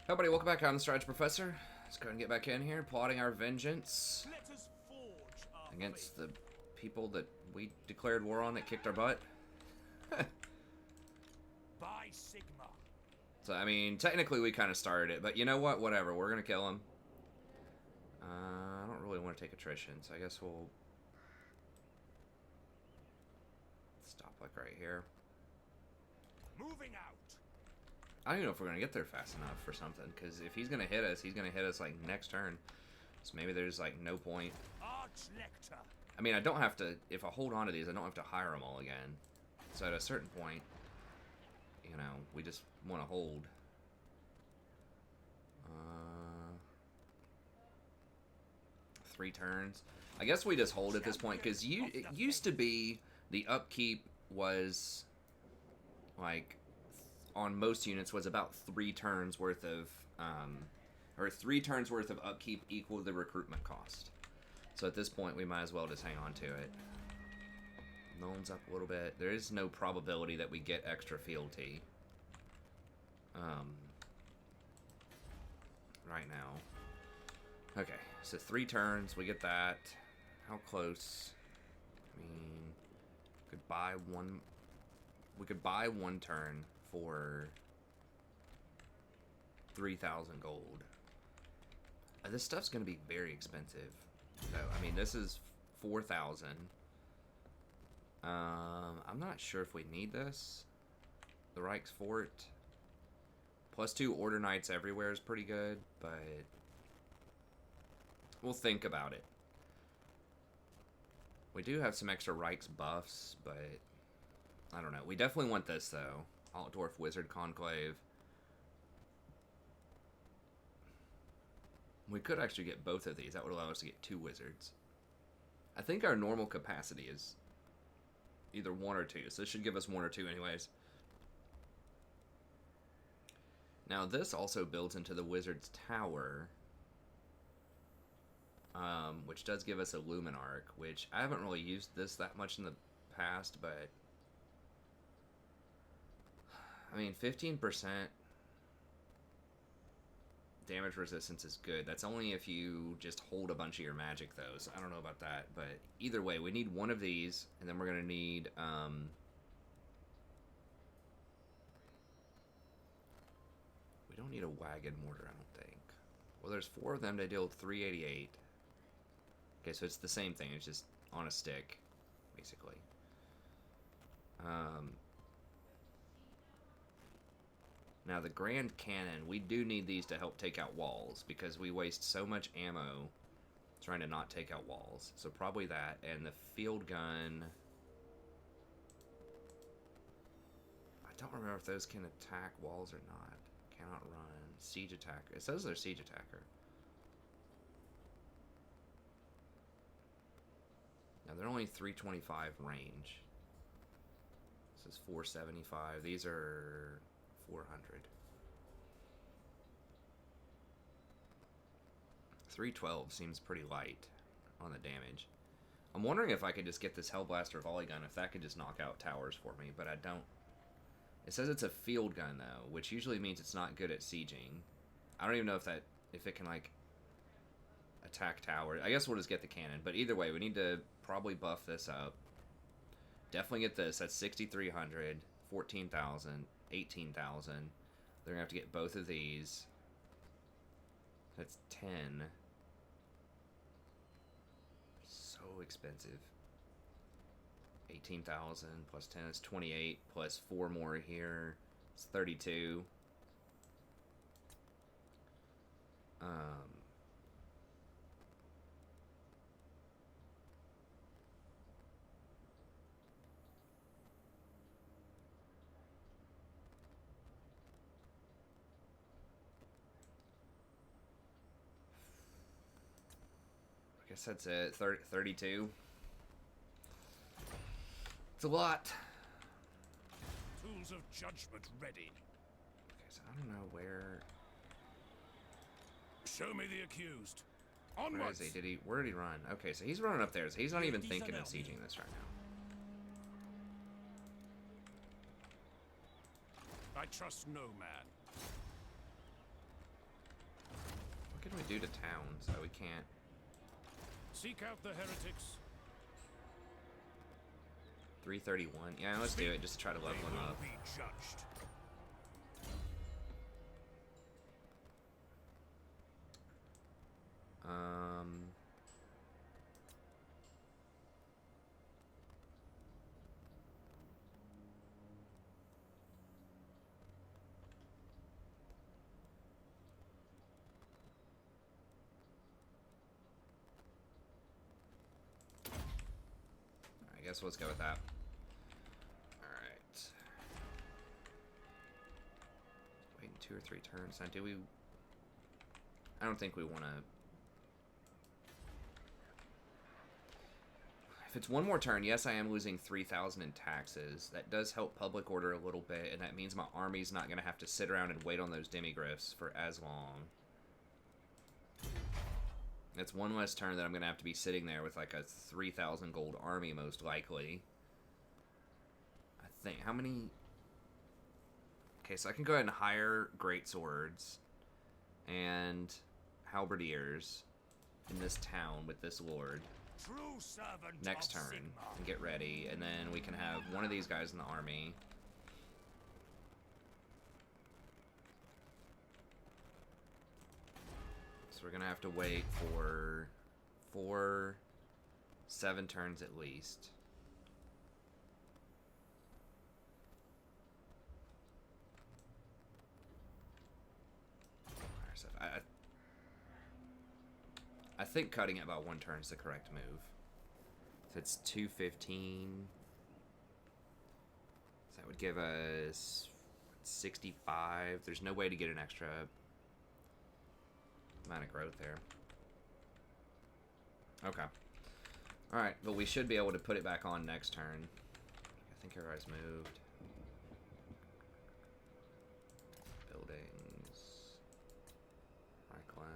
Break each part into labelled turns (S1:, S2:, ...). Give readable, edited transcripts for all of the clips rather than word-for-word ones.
S1: Hey buddy, welcome back. I'm the Strategy Professor. Let's go ahead and get back in here, plotting our vengeance against the people that we declared war on that kicked our butt.
S2: By Sigma.
S1: So, I mean, technically we kind of started it, but you know what? Whatever. We're going to kill him. I don't really want to take attrition, so I guess we'll stop like right here.
S2: Moving out.
S1: I don't even know if we're going to get there fast enough for something, because if he's going to hit us, he's going to hit us like next turn. So maybe there's like no point.
S2: Arch-Lector.
S1: I mean, I don't have to, if I hold on to these, I don't have to hire them all again. So at a certain point, you know, we just want to hold. 3 turns. I guess we just hold at this point, because it used to be the upkeep was, like, on most units was about 3 turns worth of, or 3 turns worth of upkeep equal the recruitment cost. So at this point, we might as well just hang on to it. Loans up a little bit. There is no probability that we get extra fealty. Right now. Okay, so 3 turns, we get that. How close? I mean, could buy one. We could buy 1 turn for 3,000 gold. This stuff's going to be very expensive. So, I mean, this is 4,000. I'm not sure if we need this. The Reich's Fort. +2 Order Knights everywhere is pretty good, but we'll think about it. We do have some extra Reich's buffs, but I don't know. We definitely want this, though. Altdorf Wizard Conclave. We could actually get both of these. That would allow us to get 2 wizards. I think our normal capacity is either 1 or 2, so this should give us 1 or 2 anyways. Now this also builds into the Wizard's Tower, which does give us a Luminarch, which I haven't really used this that much in the past, but I mean 15% damage resistance is good. That's only if you just hold a bunch of your magic, though, so I don't know about that, but either way, we need 1 of these, and then we're going to need we don't need a wagon mortar, I don't think. Well, there's 4 of them. They deal 388. Okay, so it's the same thing. It's just on a stick, basically. Now, the Grand Cannon, we do need these to help take out walls, because we waste so much ammo trying to not take out walls. So probably that, and the Field Gun. I don't remember if those can attack walls or not. Cannot run. Siege Attacker. It says they're Siege Attacker. Now, they're only 325 range. This is 475. These are 400. 312 seems pretty light on the damage. I'm wondering if I could just get this Hellblaster Volley Gun, if that could just knock out towers for me, but I don't. It says it's a field gun, though, which usually means it's not good at sieging. I don't even know if it can, like, attack towers. I guess we'll just get the cannon, but either way, we need to probably buff this up. Definitely get this. That's 6,300, 14,000, 18,000. They're going to have to get both of these. That's 10. So expensive. 18,000 plus 10 is 28, plus 4 more here. It's 32. I guess that's it. 32. It's a lot.
S2: Tools of judgment ready.
S1: Okay, so I don't know where.
S2: Show me the accused.
S1: Where
S2: Onwards.
S1: is he? Where did he run? Okay, so he's running up there. So he's not even thinking of sieging this right now.
S2: I trust no man.
S1: What do we do to towns? Oh, we can't.
S2: Seek out the heretics.
S1: 331. Yeah, let's do it. Just to try to level
S2: They
S1: them
S2: will
S1: up.
S2: be judged.
S1: I guess let's go with that. Alright. Wait 2 or 3 turns. Now, do we... I don't think we want to... If it's one more turn, yes, I am losing 3,000 in taxes. That does help public order a little bit, and that means my army's not going to have to sit around and wait on those demigryphs for as long. It's one less turn that I'm going to have to be sitting there with like a 3,000 gold army, most likely. I think, how many... Okay, so I can go ahead and hire greatswords and halberdiers in this town with this lord.
S2: True servant
S1: Next
S2: of
S1: turn,
S2: Sigmar.
S1: and get ready, and then we can have one of these guys in the army. So we're gonna have to wait for 7 turns at least. I think cutting it by 1 turn is the correct move. So it's 215. So that would give us 65. There's no way to get an extra amount of growth there. Okay. Alright, but we should be able to put it back on next turn. I think everybody's moved. Buildings. Franklin.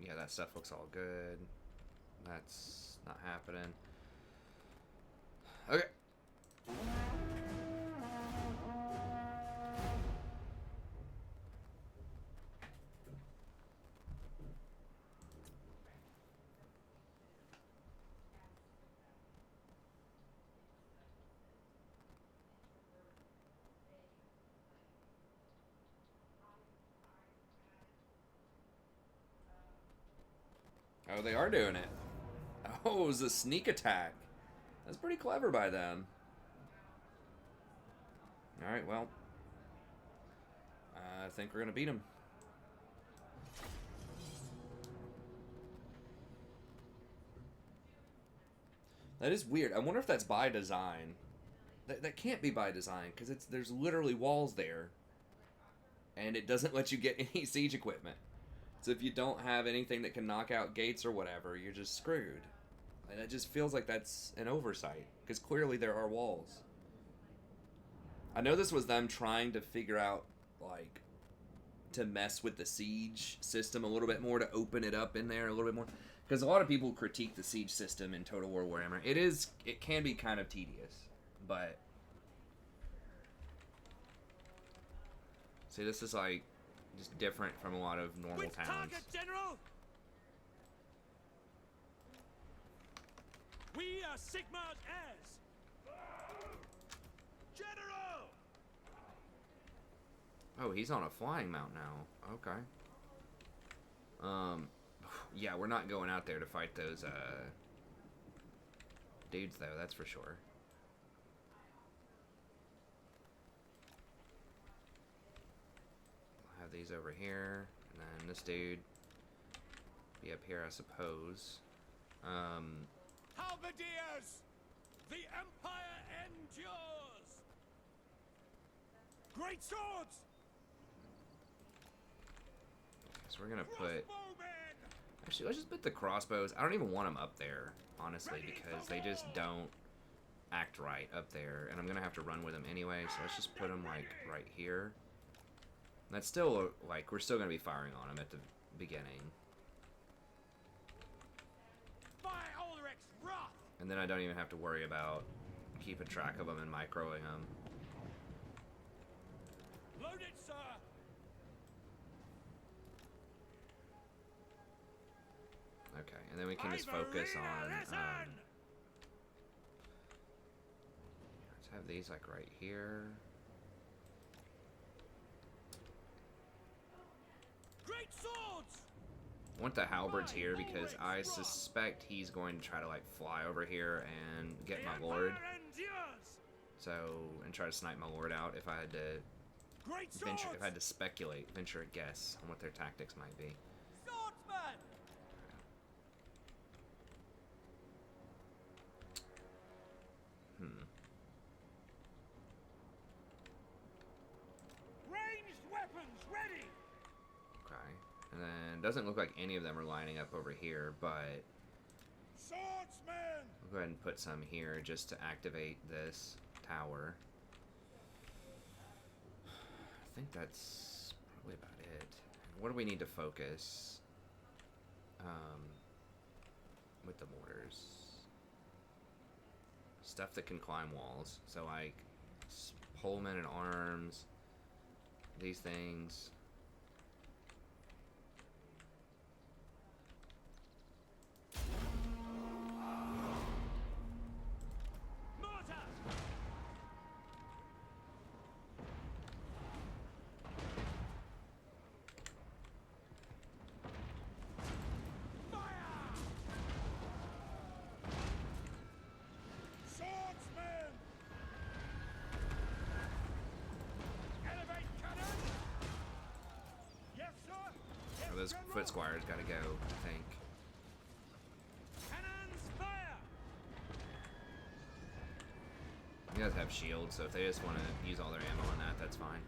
S1: Yeah, that stuff looks all good. That's not happening. Okay. Oh, they are doing it. Oh, it was a sneak attack. That's pretty clever by them. Alright, well. I think we're going to beat them. That is weird. I wonder if that's by design. That can't be by design, because there's literally walls there. And it doesn't let you get any siege equipment. So if you don't have anything that can knock out gates or whatever, you're just screwed. And it just feels like that's an oversight, because clearly there are walls. I know this was them trying to figure out, like, to mess with the siege system a little bit more, to open it up in there a little bit more. Because a lot of people critique the siege system in Total War Warhammer. It can be kind of tedious, but... See, this is like... just different from a lot of normal
S2: Which
S1: towns.
S2: target, General? We are Sigmar's heirs. General!
S1: Oh, he's on a flying mount now. Okay. Yeah, we're not going out there to fight those, dudes, though, that's for sure. I'll have these over here, and then this dude be up here, I suppose.
S2: Halberdiers! The Empire endures! Great swords!
S1: So we're gonna put...
S2: Crossbowmen!
S1: Actually, let's just put the crossbows. I don't even want them up there, honestly, because they just don't act right up there. And I'm gonna have to run with them anyway, so let's just put them, like, right here. And that's still, like, we're still gonna be firing on them at the beginning.
S2: By Ulrich's wrath!
S1: And then I don't even have to worry about keeping track of them and microing them.
S2: Load it, sir!
S1: and then we can just focus on. Let's have these like right here.
S2: Great swords!
S1: I want the halberds here because I suspect he's going to try to like fly over here and get my lord. So, and try to snipe my lord out if I had to venture, if I had to speculate, venture a guess on what their tactics might be.
S2: Swordsman! Ranged weapons ready!
S1: Okay. And then it doesn't look like any of them are lining up over here, but
S2: Swordsman!
S1: I'll go ahead and put some here just to activate this tower. I think that's probably about it. What do we need to focus with the mortars? Stuff that can climb walls. So like polemen and arms, these things. Those foot squires gotta go, I think.
S2: Cannons fire!
S1: You guys have shields, so if they just want to use all their ammo on that, that's fine.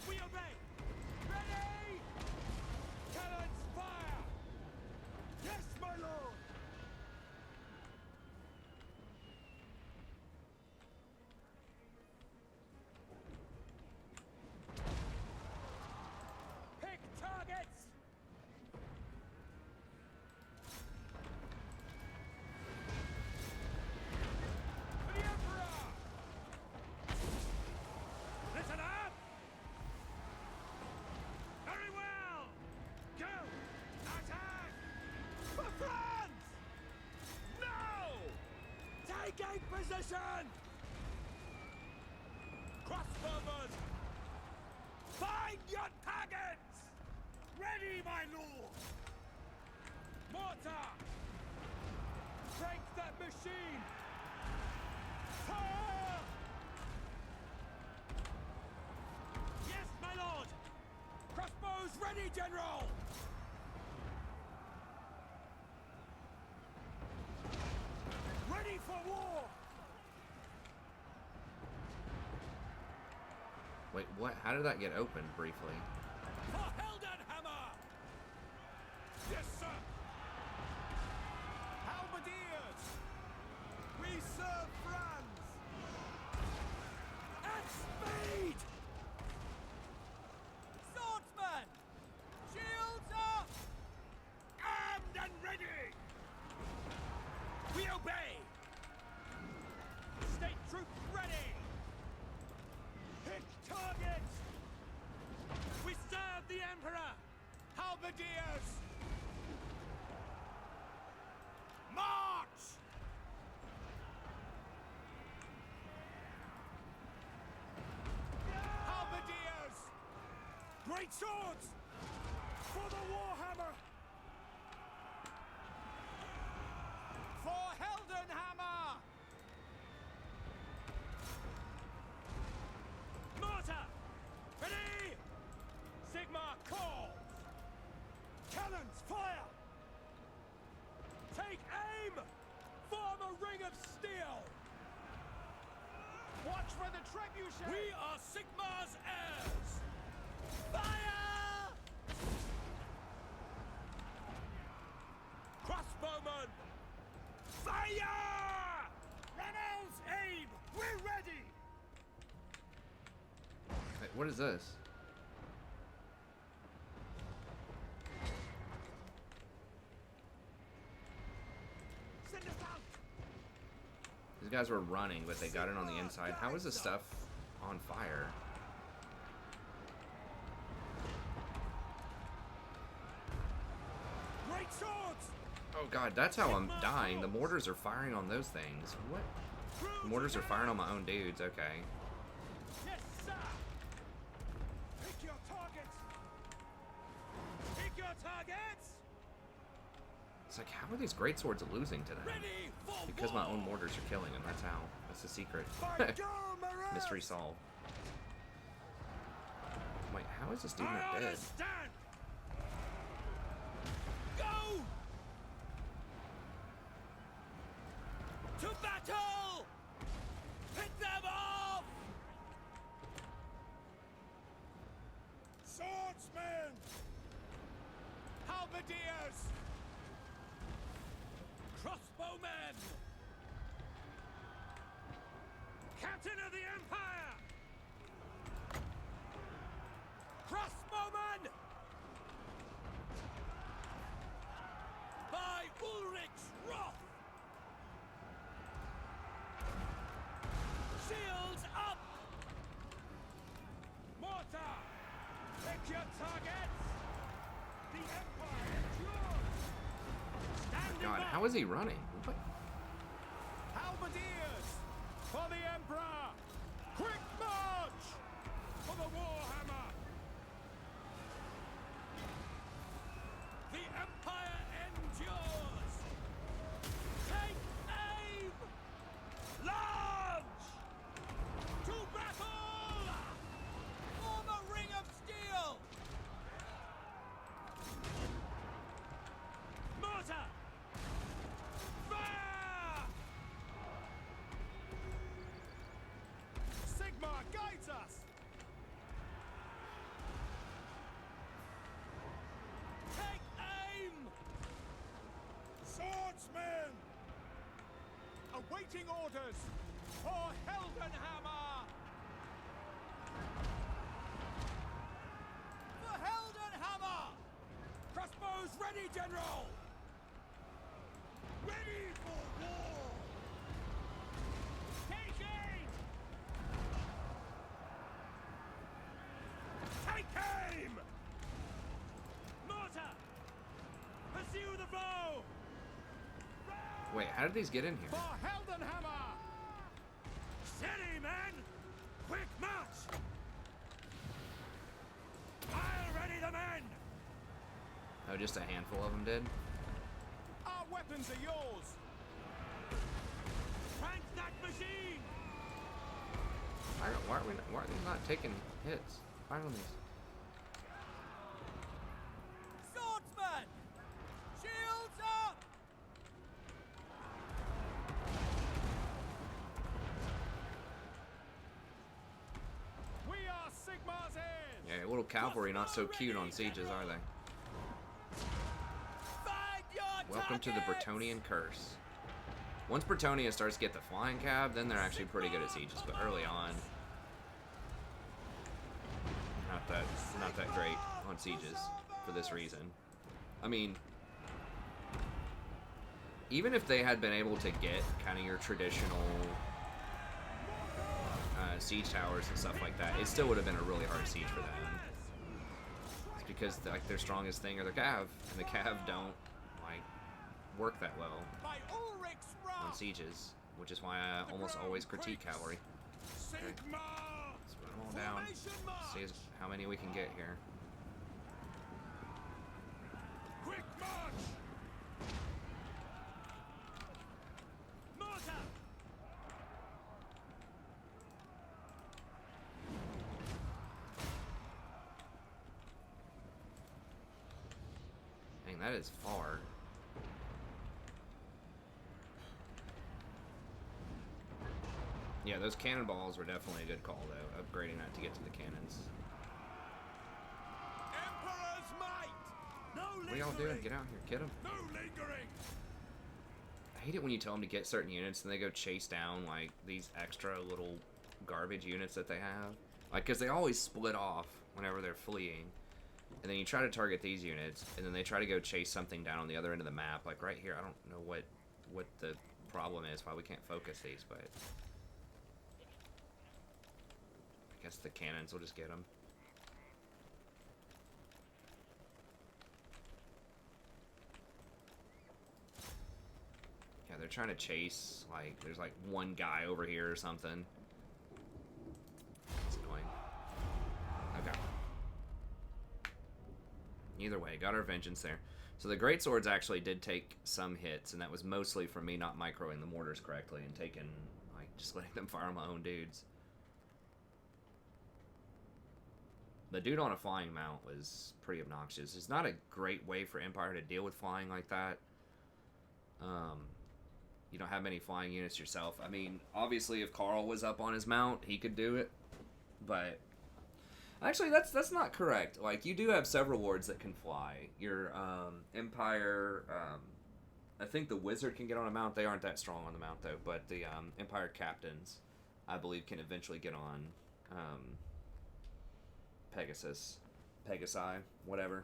S2: We obey! Ready! Cannons fire! Yes, my lord! Pick targets! For the Emperor! Listen up! Very well! Go! Attack! For France! No! Taking position! Crossbowmen! Find your targets! Ready, my lord! Mortar! Break that machine! Fire! Yes, my lord! Crossbows ready, General! Ready for war!
S1: Wait, what? How did that get opened briefly?
S2: For Heldenhammer! Yes, sir! Halberdiers! We serve France! At speed! Swordsman! Shields up! Armed and ready! We obey! State troops ready! Pick targets! We serve the Emperor! Halberdiers! March! Halberdiers! Great swords! For the Warhammer! For Heldenhammer! Mortar! Ready! Sigma calls! Cannons fire! Take aim! Form a ring of steel! Watch for the trebuchet! We are Sigma's heirs! Fire! Crossbowmen! Fire! Ronald's aim! We're ready!
S1: Wait, what is this?
S2: Send us out!
S1: These guys were running, but they got it on the inside. How is this stuff on fire? Oh god, that's how I'm dying. The mortars are firing on those things. What? The mortars are firing on my own dudes, okay.
S2: Yes, sir. Pick your targets. Pick your targets.
S1: It's like, how are these greatswords losing to them?
S2: Ready for
S1: Because my
S2: war.
S1: own mortars are killing them, that's how. That's the secret.
S2: By Garrison.
S1: Mystery solved. Wait, how is this dude
S2: I
S1: not dead?
S2: understand. Go to battle. Pick them off. Swordsmen. Halberdiers. Crossbowmen. Captain of the Empire. Crossbowmen. By Ulrich's wrath. Shields up. Mortar. Pick your targets. The Empire endures. Standing
S1: God,
S2: by.
S1: how is he running? What?
S2: Halberdiers for the Emperor! Quick march for the Warhammer! The Empire endures! Take aim! Large! To battle! Form a ring of steel! Mortar! Fire! Sigma guides us! Take aim! Swordsmen! Awaiting orders for Heldenhammer! For Heldenhammer! Crossbows ready, General! Ready for war! Take aim! Take aim! Mortar! Pursue the foe!
S1: Wait, how did these get in here?
S2: For Heldenhammer! Steady, men! Quick march! I'll ready the men!
S1: Oh, just a handful of them did?
S2: Our weapons are yours! Crank that machine!
S1: Why are they not taking hits? Fire on these.
S2: Swordsman! Shields up! We are Sigmar's heirs!
S1: Yeah, little cavalry not so cute on sieges, are they?
S2: Find your
S1: Welcome to the
S2: targets!
S1: Bretonnian curse. Once Bretonnia starts to get the flying cab, then they're actually pretty good at sieges, but early on, not that great on sieges for this reason. I mean, even if they had been able to get kind of your traditional siege towers and stuff like that, it still would have been a really hard siege for them. It's because like their strongest thing are their cav, and the cav don't like work that well
S2: By Ulrich's
S1: on
S2: wrath!
S1: sieges, which is why I almost always critique cavalry.
S2: Sigma!
S1: Let's put them all down.
S2: Formation march!
S1: See how many we can get here.
S2: Quick march! Mortar!
S1: Dang, that is far. Yeah, those cannonballs were definitely a good call, though. Upgrading that to get to the cannons.
S2: Emperor's might! No lingering!
S1: What are y'all doing? Get out here. Get them.
S2: No lingering!
S1: I hate it when you tell them to get certain units and they go chase down, like, these extra little garbage units that they have. Like, because they always split off whenever they're fleeing. And then you try to target these units, and then they try to go chase something down on the other end of the map. Like, right here, I don't know what the problem is, why we can't focus these, but... I guess the cannons will just get them. they're trying to chase. Like, there's like one guy over here or something. It's annoying. Okay. Either way, got our vengeance there. So the greatswords actually did take some hits, and that was mostly from me not microing the mortars correctly and taking, like, just letting them fire on my own dudes. The dude on a flying mount was pretty obnoxious. It's not a great way for Empire to deal with flying like that. You don't have many flying units yourself. I mean, obviously, if Karl was up on his mount, he could do it. But actually, that's not correct. Like, you do have several lords that can fly. Your Empire, I think the wizard can get on a mount. They aren't that strong on the mount though. But the Empire captains, I believe, can eventually get on Pegasi, whatever.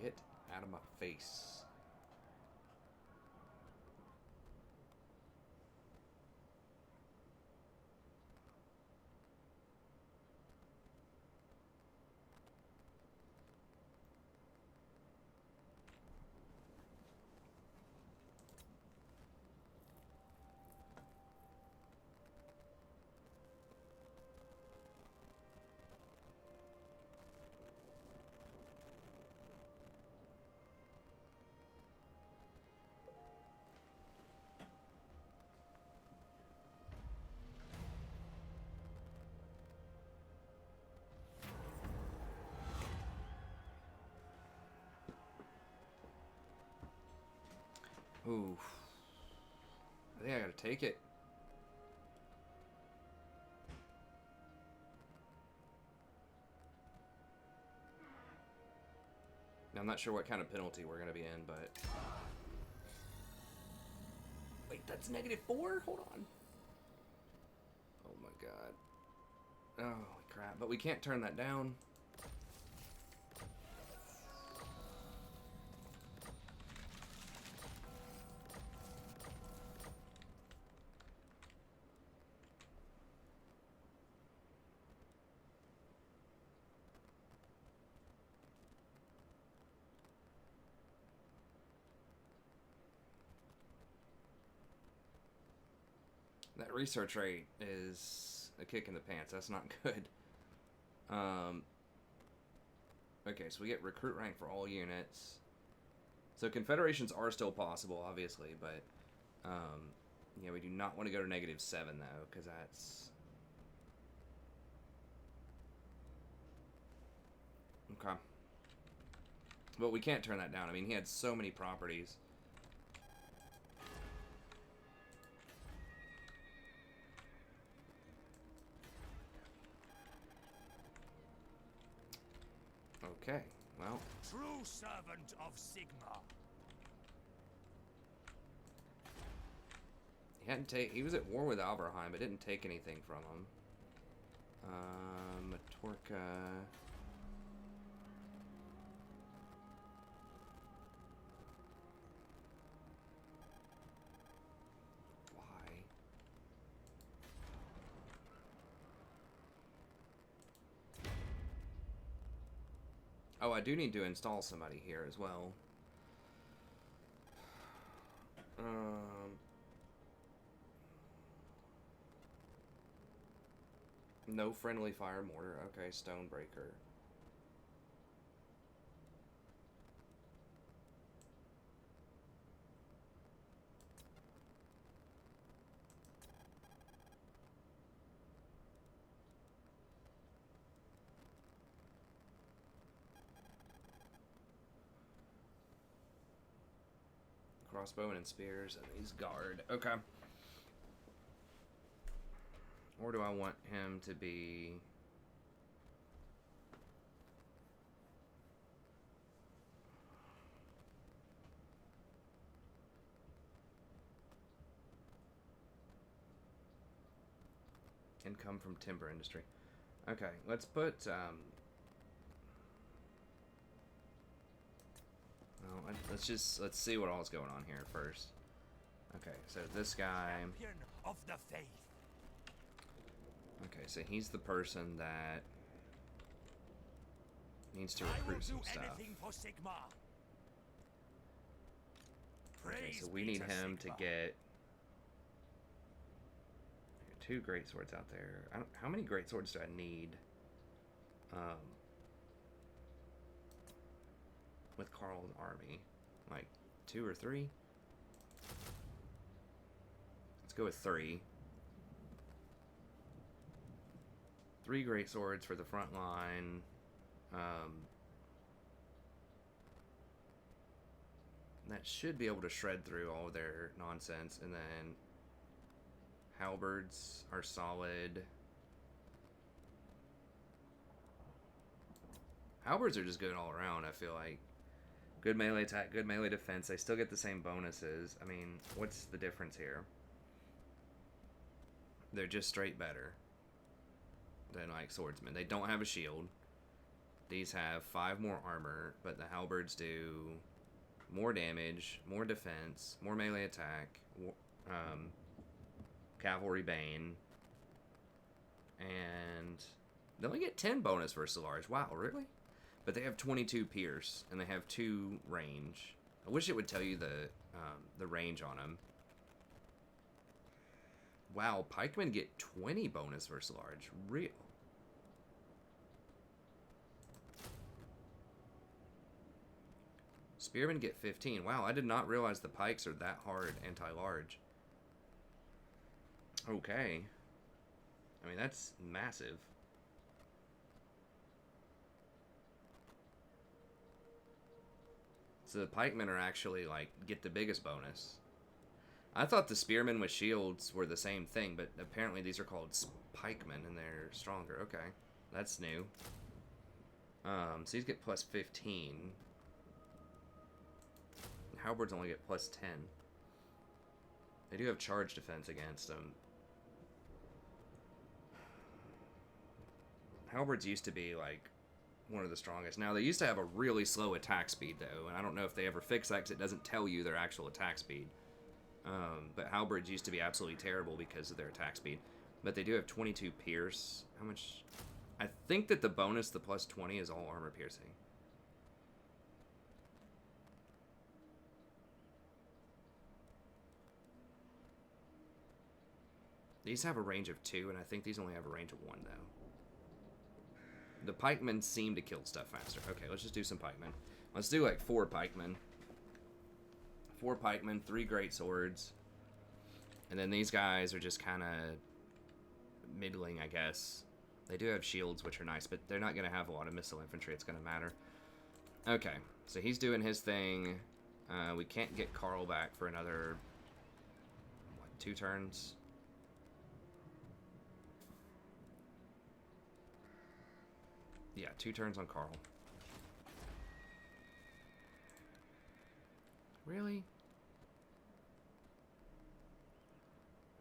S1: Get out of my face. Ooh. I think I gotta take it. Now, I'm not sure what kind of penalty we're gonna be in, but... Wait, that's -4? Hold on. Oh my god. Oh, crap. But we can't turn that down. That research rate is a kick in the pants. That's not good. Okay, so we get recruit rank for all units. So confederations are still possible, obviously, but yeah, we do not want to go to -7 though, because that's okay. But we can't turn that down. I mean, he had so many properties. Okay, well.
S2: True servant of Sigma.
S1: He was at war with Alberheim, but didn't take anything from him. Matorka. Why? Oh, I do need to install somebody here as well. No friendly fire mortar. Okay, Stonebreaker. Crossbowmen and spears, and he's guard. Okay. Or do I want him to be... Income from timber industry. Okay, let's put, well, let's see what all's going on here first. Okay, so this guy...
S2: Champion of the faith.
S1: Okay, so he's the person that needs to
S2: I will
S1: recruit
S2: do
S1: some stuff.
S2: anything for Sigma.
S1: Okay,
S2: Praise
S1: so we
S2: be
S1: need him
S2: Sigma.
S1: to get 2 great swords out there. How many great swords do I need? With Karl's army, like 2 or 3. Let's go with 3. 3 great swords for the front line. That should be able to shred through all of their nonsense, and then halberds are solid. Halberds are just good all around, I feel like. Good melee attack, good melee defense. They still get the same bonuses. I mean, what's the difference here? They're just straight better than, like, swordsmen. They don't have a shield. These have 5 more armor, but the halberds do more damage, more defense, more melee attack, cavalry bane, and they only get 10 bonus versus large. Wow, really? But they have 22 pierce, and they have 2 range. I wish it would tell you the range on them. Wow, pikemen get 20 bonus versus large. Real. Spearmen get 15. Wow, I did not realize the pikes are that hard anti-large. Okay. I mean, that's massive. So the pikemen are actually, like, get the biggest bonus. I thought the spearmen with shields were the same thing, but apparently these are called pikemen and they're stronger. Okay, that's new. So these get plus 15. Halberds only get plus 10. They do have charge defense against them. Halberds used to be, like, one of the strongest. Now, they used to have a really slow attack speed, though, and I don't know if they ever fixed that because it doesn't tell you their actual attack speed. But halberds used to be absolutely terrible because of their attack speed. But they do have 22 pierce. How much? I think that the bonus, the plus 20, is all armor piercing. These have a range of 2, and I think these only have a range of 1, though. The pikemen seem to kill stuff faster. Okay, let's just do some pikemen. Let's do, like, 4 pikemen. 4 pikemen, 3 great swords. And then these guys are just kind of middling, I guess. They do have shields, which are nice, but they're not going to have a lot of missile infantry. It's going to matter. Okay, so he's doing his thing. We can't get Karl back for another, what, 2 turns? Yeah, 2 turns on Karl. Really?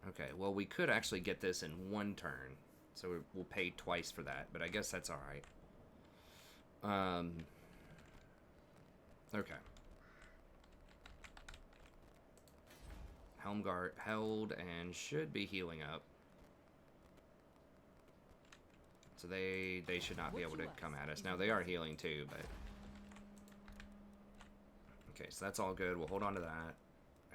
S1: Okay, well, we could actually get this in 1 turn. So we'll pay twice for that, but I guess that's alright. Okay. Helmgart held and should be healing up. So they should not be able to come at us. Now, they are healing too, but... Okay, so that's all good. We'll hold on to that.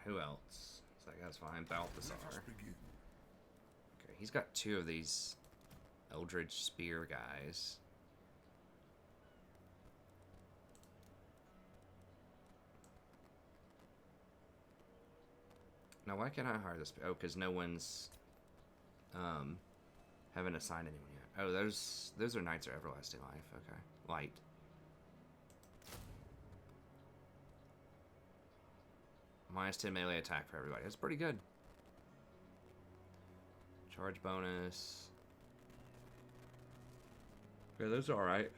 S1: Who else? So that guy's fine. Balthasar. Okay, he's got 2 of these Eldritch Spear guys. Now, why can't I hire this? Oh, because no one's haven't assigned anyone yet. Oh, those are Knights of Everlasting Life. Okay, light. Minus 10 melee attack for everybody. That's pretty good. Charge bonus. Yeah, those are alright.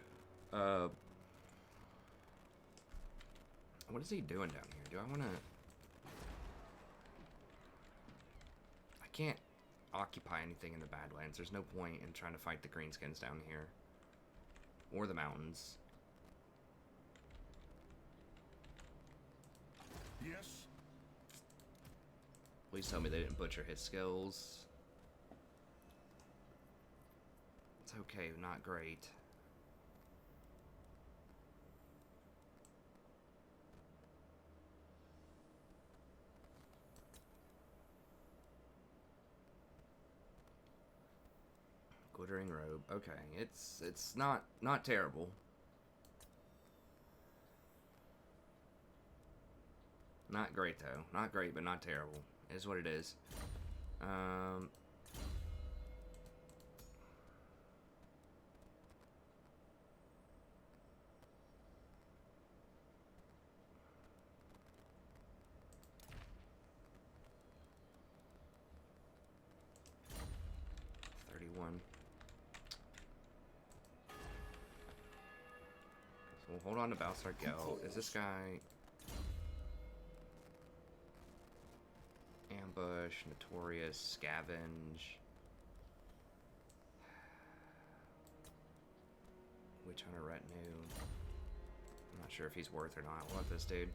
S1: What is he doing down here? Do I want to... I can't... occupy anything in the Badlands. There's no point in trying to fight the greenskins down here. Or the mountains.
S2: Yes.
S1: Please tell me they didn't butcher his skills. It's okay, not great. Glittering robe. Okay, it's not terrible. Not great though. Not great, but not terrible. It is what it is. 31. So we'll hold on to Balsar Gel. Is this guy ambush, notorious, scavenge, witch hunter retinue? I'm not sure if he's worth or not. What this dude?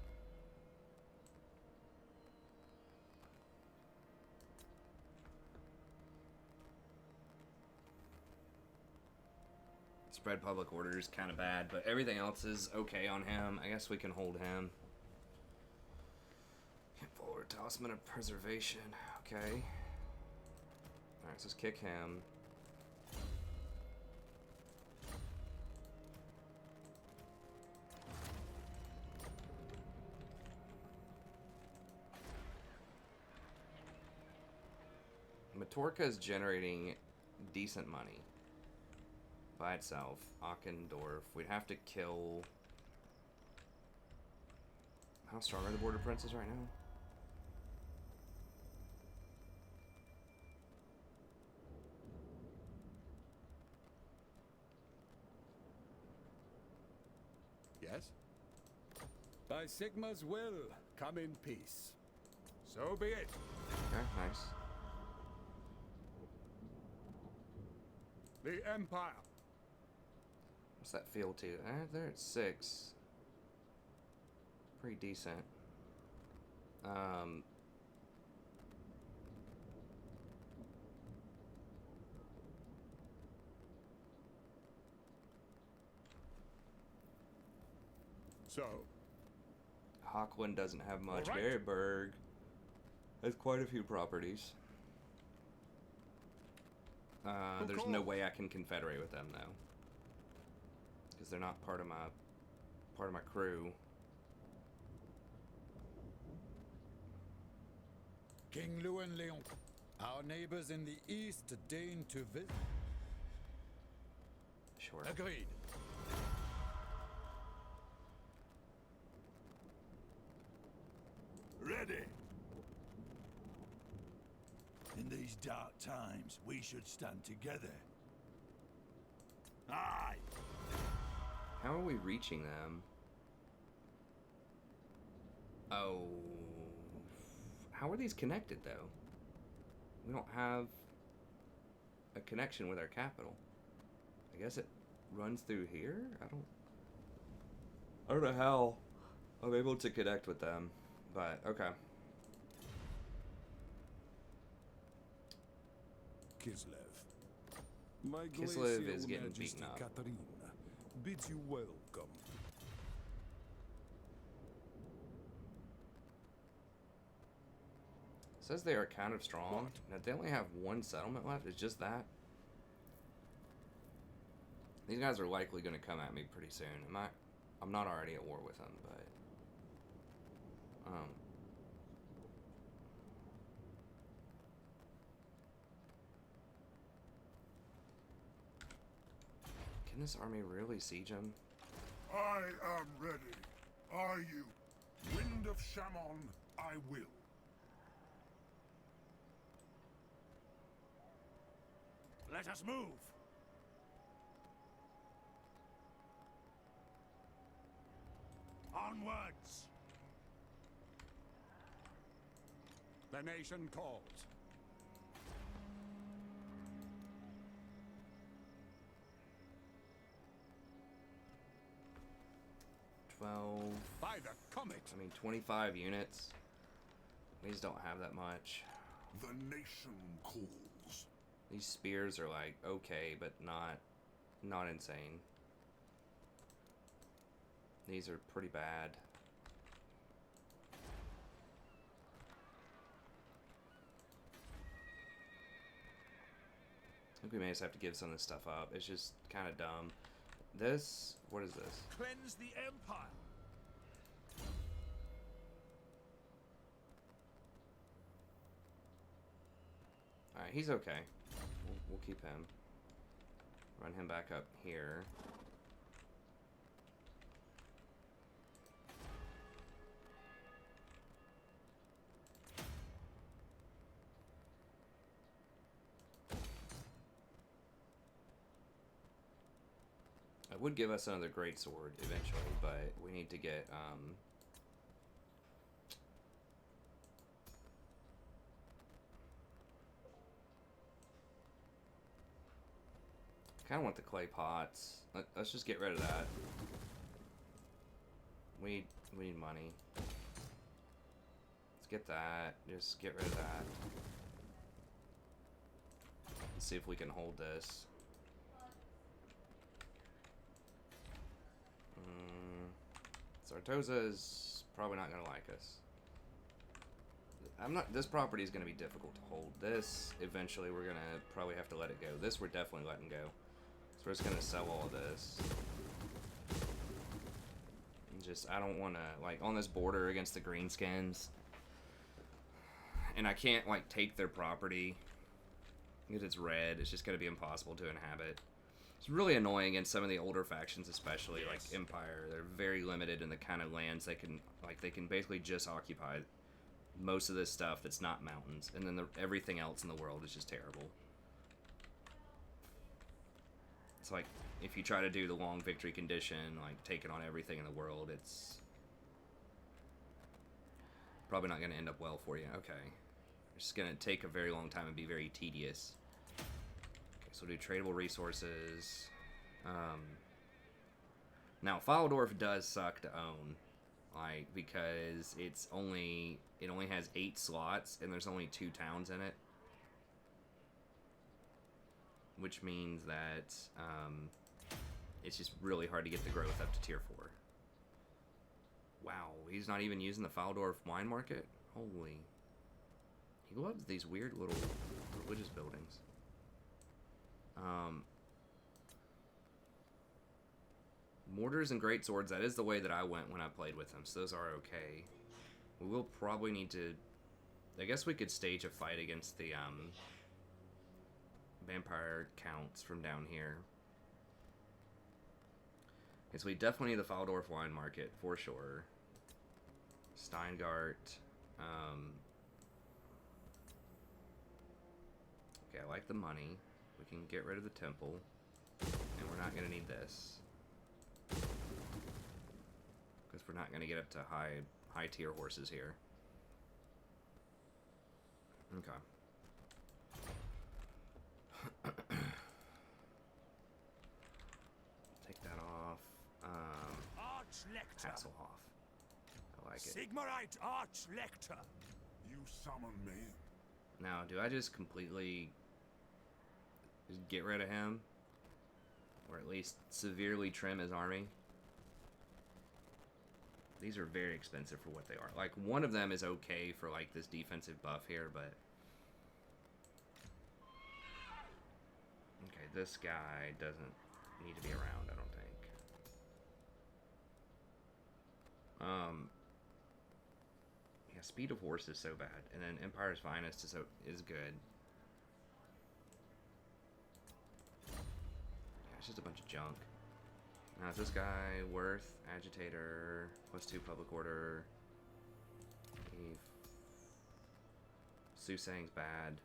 S1: Spread public order is kind of bad, but everything else is okay on him. I guess we can hold him. Forward talisman of preservation. Okay. Alright, so let's kick him. Matorka is generating decent money by itself. Akendorf. We'd have to kill... How strong are the border princes right now?
S2: Yes? By Sigma's will, come in peace. So be it.
S1: Okay, nice.
S2: The Empire.
S1: What's that field to? They're at 6. Pretty decent.
S2: So,
S1: Hochland doesn't have much.
S2: All right.
S1: Geryberg has quite a few properties. There's no way I can confederate with them though, because they're not part of my crew.
S2: King Louis Leon, our neighbors in the east deign to visit.
S1: Sure.
S2: Agreed.
S3: Ready. In these dark times, we should stand together. Aye.
S1: How are we reaching them? Oh. How are these connected, though? We don't have a connection with our capital. I guess it runs through here? I don't know how I'm able to connect with them, but okay.
S4: Kislev. My
S1: Kislev
S4: glacial
S1: is getting
S4: Majesty
S1: beaten up.
S4: Katarina bids you welcome.
S1: Says they are kind of strong. Now they only have one settlement left. It's just that. These guys are likely going to come at me pretty soon. I'm not already at war with them, but can this army really siege them?
S3: I am ready. Are you? Wind of Shaman, I will. Let us move. Onwards.
S2: The nation calls.
S3: by the comet.
S1: I mean, 25 units. These don't have that much.
S3: The nation calls.
S1: These spears are like okay, but not insane. These are pretty bad. I think we may just have to give some of this stuff up. It's just kind of dumb. This, what is this?
S2: Cleanse the Empire.
S1: Alright, he's okay. We'll keep him. Run him back up here. It would give us another great sword eventually, but we need to get kind of want the clay pots. Let's just get rid of that. We need money. Let's get that. Just get rid of that. Let's see if we can hold this. Sartosa is probably not gonna like us. This property is gonna be difficult to hold. This, eventually, we're gonna probably have to let it go. This, we're definitely letting go. So we're just gonna sell all of this. And just, I don't wanna, like, on this border against the greenskins. And I can't, like, take their property. Because it's red, it's just gonna be impossible to inhabit. It's really annoying in some of the older factions, especially like Empire. They're very limited in the kind of lands they can, like, they can basically just occupy most of this stuff that's not mountains, and then everything else in the world is just terrible. It's like if you try to do the long victory condition, like taking on everything in the world, it's probably not going to end up well for you. Okay, it's just going to take a very long time and be very tedious. So we'll do tradable resources. Now, Faldorf does suck to own, like, because it only has 8 slots and there's only 2 towns in it, which means that it's just really hard to get the growth up to tier 4. Wow, he's not even using the Faldorf wine market. Holy, he loves these weird little religious buildings. Mortars and greatswords, that is the way that I went when I played with them, so those are okay. We will probably need to, I guess we could stage a fight against the vampire counts from down here. Okay, so we definitely need the Faldorf wine market for sure. Steingart. Okay, I like the money. We can get rid of the temple, and we're not going to need this. Because we're not going to get up to high tier horses here. Okay. Take that off.
S2: Archlector.
S1: Hasselhoff. I like it.
S2: Sigmarite Archlector.
S3: You summon me.
S1: Now, do I just completely just get rid of him? Or at least severely trim his army? These are very expensive for what they are. Like, one of them is okay for, like, this defensive buff here, but... Okay, this guy doesn't need to be around, I don't think. Yeah, Speed of Horse is so bad. And then Empire's Finest is good. Yeah, it's just a bunch of junk. Now, is this guy worth Agitator, +2 Public Order? Susang's bad.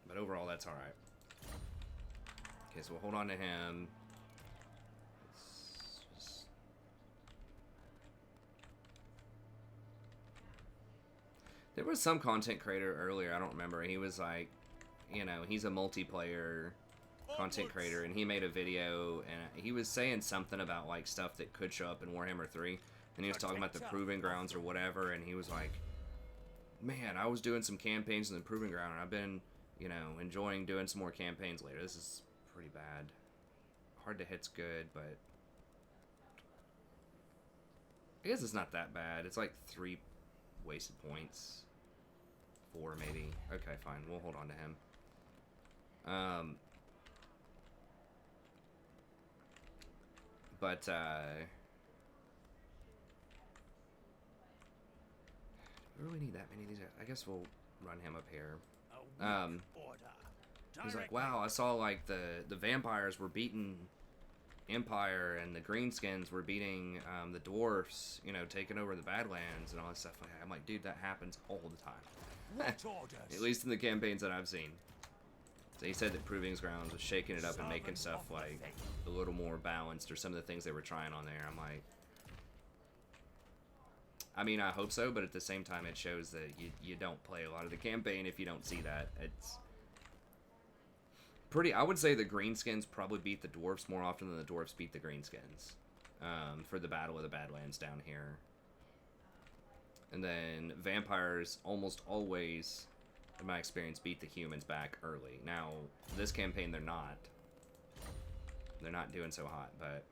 S1: But overall, that's alright. Okay, so we'll hold on to him. There was some content creator earlier, I don't remember. He was like, you know, he's a multiplayer content creator, and he made a video, and he was saying something about like stuff that could show up in Warhammer 3, and he was talking about the Proving Grounds or whatever, and he was like, man, I was doing some campaigns in the Proving Ground, and I've been, you know, enjoying doing some more campaigns later. This is pretty bad. Hard to hit's good, but I guess it's not that bad. It's like 3 wasted points. 4 maybe. Okay, fine. We'll hold on to him. We really need that many of these guys. I guess we'll run him up here. He's like, wow, I saw like the vampires were beating Empire and the greenskins were beating the dwarfs, you know, taking over the Badlands and all that stuff. I'm like, dude, that happens all the time. At least in the campaigns that I've seen. So he said that Proving Grounds was shaking it up and making stuff like a little more balanced, or some of the things they were trying on there. I'm like, I mean, I hope so, but at the same time, it shows that you don't play a lot of the campaign if you don't see that. It's pretty. I would say the greenskins probably beat the dwarfs more often than the dwarfs beat the greenskins for the Battle of the Badlands down here. And then vampires almost always, in my experience, beat the humans back early. Now, this campaign, they're not. They're not doing so hot, but...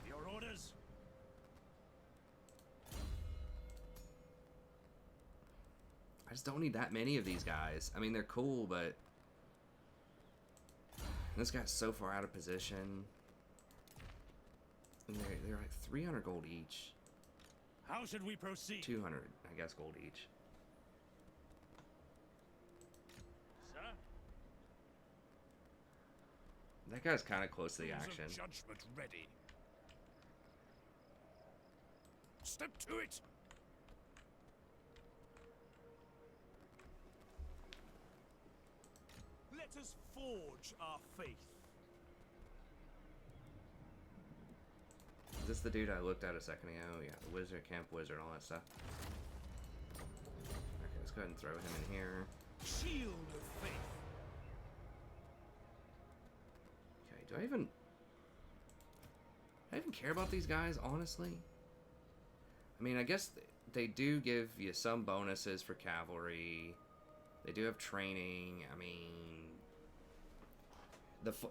S2: Your orders?
S1: I just don't need that many of these guys. I mean, they're cool, but... This guy's so far out of position. And they're like 300 gold each.
S2: How should we proceed?
S1: 200, I guess, gold each.
S2: Sir?
S1: That guy's kind of close to the action.
S2: Judgment ready. Step to it. Let us forge our faith.
S1: Is this the dude I looked at a second ago? Yeah, the wizard, camp wizard, all that stuff. Okay, let's go ahead and throw him in here.
S2: Shield of faith.
S1: Okay, do I even care about these guys, honestly? I mean, I guess they do give you some bonuses for cavalry. They do have training. I mean,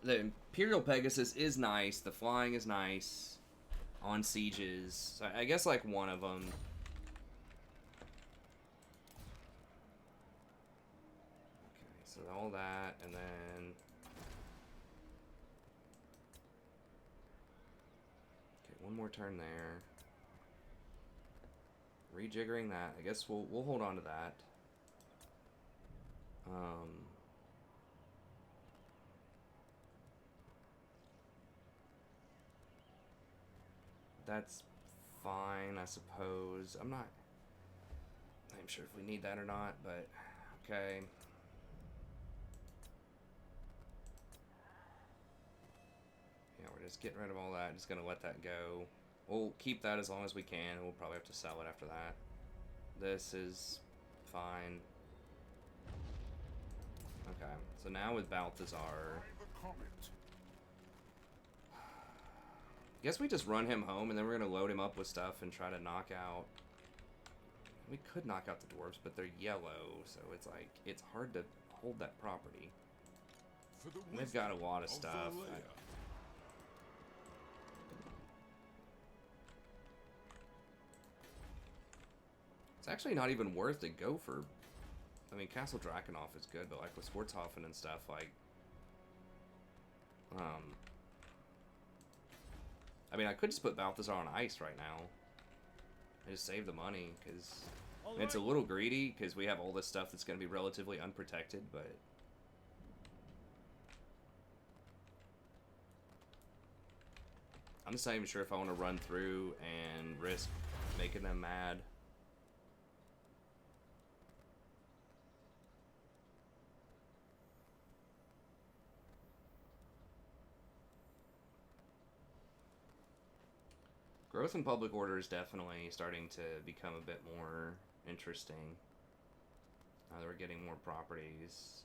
S1: the Imperial Pegasus is nice. The flying is nice. On sieges. So I guess like one of them. Okay, so all that, and then... Okay, one more turn there. Rejiggering that. I guess we'll hold on to that. That's fine, I suppose. I'm sure if we need that or not, but okay. Yeah, we're just getting rid of all that. Just gonna let that go. We'll keep that as long as we can. We'll probably have to sell it after that. This is fine. Okay, so now with Balthazar... Guess we just run him home, and then we're going to load him up with stuff and try to knock out... We could knock out the dwarves, but they're yellow, so it's like, it's hard to hold that property. And they've got a lot of stuff. It's actually not even worth to go for... I mean, Castle Drakenhof is good, but like with Schwarzhofen and stuff, like... I mean, I could just put Balthazar on ice right now. I just save the money, because... It's a little greedy, because we have all this stuff that's going to be relatively unprotected, but... I'm just not even sure if I want to run through and risk making them mad. Growth in public order is definitely starting to become a bit more interesting. Now that we're getting more properties.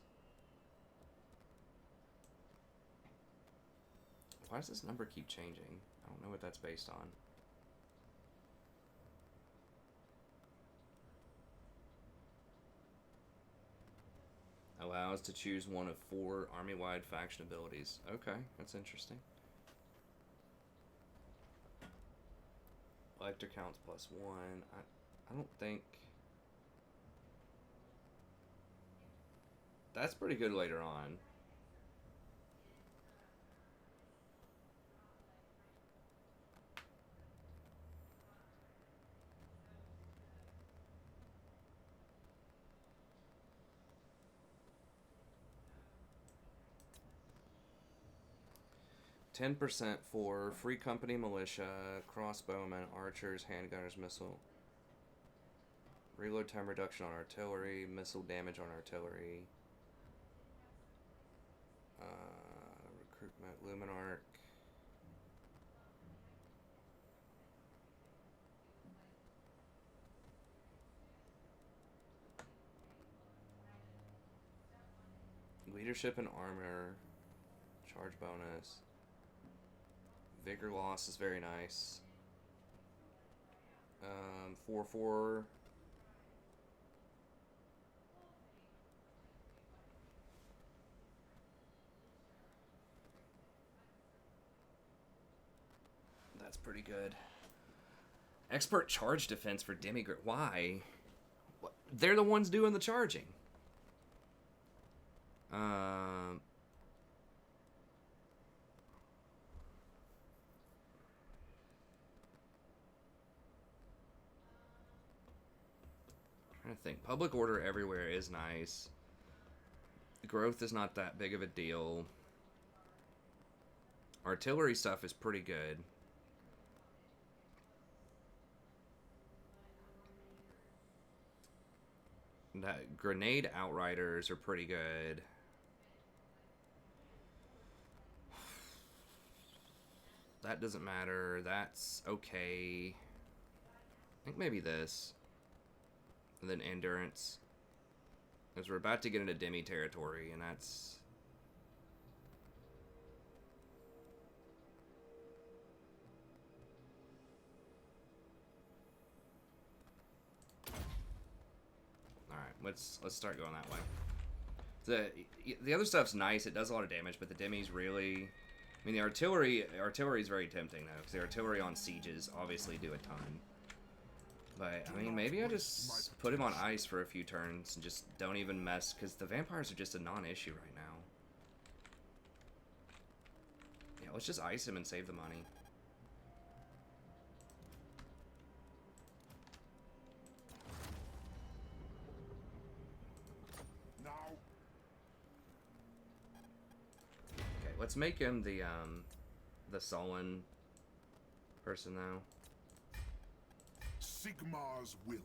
S1: Why does this number keep changing? I don't know what that's based on. Allows to choose one of 4 army-wide faction abilities. Okay, that's interesting. Elector counts +1. I don't think... That's pretty good later on. %, for free company militia, crossbowmen, archers, handgunners, missile. Reload time reduction on artillery, missile damage on artillery. Recruitment, Luminarch. Leadership and armor. Charge bonus. Vigor loss is very nice. 4/4. That's pretty good. Expert charge defense for demigrid. Why? They're the ones doing the charging. Trying to think. Public order everywhere is nice. Growth is not that big of a deal. Artillery stuff is pretty good. That grenade outriders are pretty good. That doesn't matter. That's okay. I think maybe this. And then endurance. Because we're about to get into demi territory, and that's... Alright, let's start going that way. The other stuff's nice, it does a lot of damage, but the demi's really... I mean, the artillery is very tempting, though, because the artillery on sieges obviously do a ton. But, I mean, maybe I just put him on ice for a few turns and just don't even mess, because the vampires are just a non-issue right now. Yeah, let's just ice him and save the money. Okay, let's make him the sullen person, though.
S3: Sigmar's will.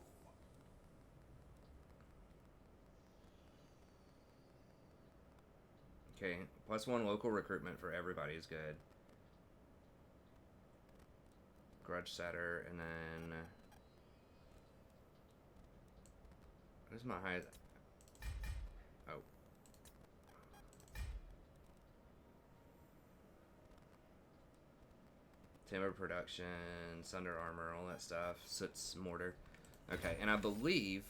S1: Okay, +1 local recruitment for everybody is good. Grudge setter, and then... Where's my highest... Oh. Timber production, Sunder armor, all that stuff. Soot's mortar. Okay, and I believe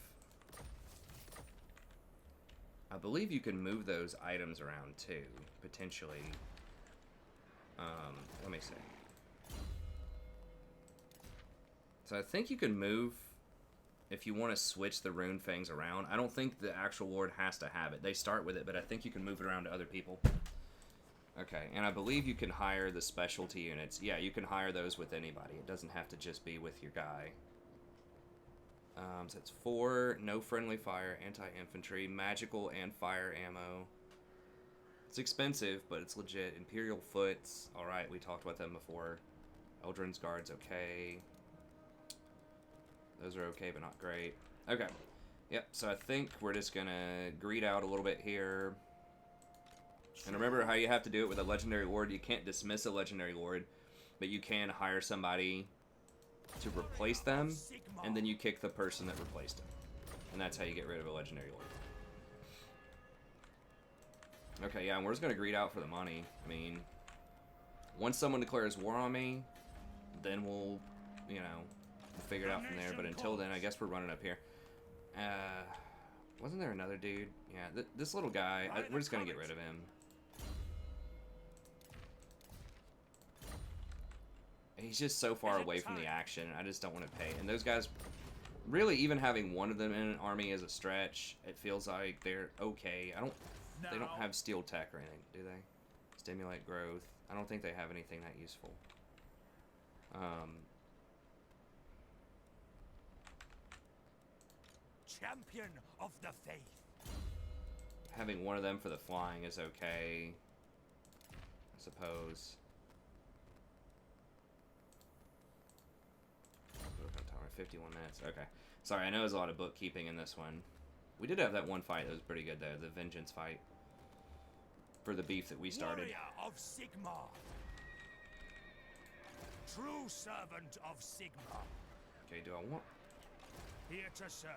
S1: you can move those items around too, potentially. Let me see. So I think you can move if you want to switch the rune fangs around. I don't think the actual lord has to have it. They start with it, but I think you can move it around to other people. Okay, and I believe you can hire the specialty units. Yeah, you can hire those with anybody. It doesn't have to just be with your guy. So it's 4, no friendly fire, anti-infantry, magical and fire ammo. It's expensive, but it's legit. Imperial Foots. Alright, we talked about them before. Eldrin's Guard's okay. Those are okay, but not great. Okay. Yep, so I think we're just gonna greed out a little bit here. And remember how you have to do it with a legendary lord. You can't dismiss a legendary lord, but you can hire somebody to replace them, and then you kick the person that replaced him. And that's how you get rid of a legendary lord. Okay, yeah, and we're just going to greed out for the money. I mean, Once someone declares war on me, then we'll, you know, figure it out from there. But until then, I guess we're running up here. Wasn't there another dude? Yeah, this little guy, we're just gonna get rid of him. He's just so far away from the action, I just don't want to pay. And those guys, really, even having one of them in an army is a stretch. It feels like they're okay. They don't have steel tech or anything, do they? Stimulate growth. I don't think they have anything that useful.
S2: Champion of the faith.
S1: Having one of them for the flying is okay, I suppose. 51 minutes. Okay. Sorry, I know there's a lot of bookkeeping in this one. We did have that one fight that was pretty good, though. The vengeance fight. For the beef that we started.
S2: Warrior of Sigma. True servant of Sigma.
S1: Okay, do I want...
S2: Here to serve.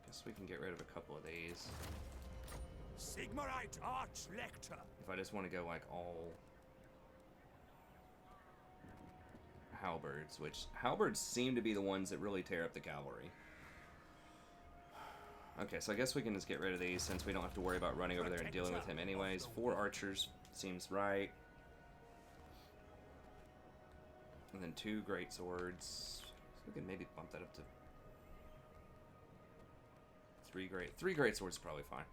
S1: I guess we can get rid of a couple of these.
S2: Sigmarite Arch-Lector.
S1: If I just want to go, like, all... halberds, which halberds seem to be the ones that really tear up the cavalry. Okay, so I guess we can just get rid of these since we don't have to worry about running over there and dealing with him anyways. 4 archers seems right. And then 2 great swords. So we can maybe bump that up to 3 great swords is probably fine.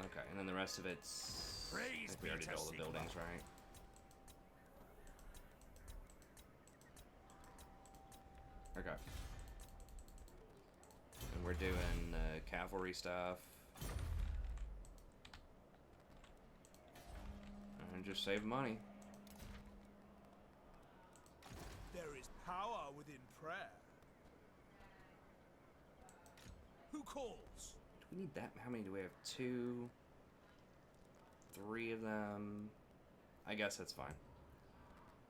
S1: Okay, and then the rest of it's... I think we already did all the buildings, right? Okay. And we're doing cavalry stuff. And just save money.
S2: There is power within prayer. Who calls?
S1: Do we need that? How many do we have? 2, 3 of them. I guess that's fine.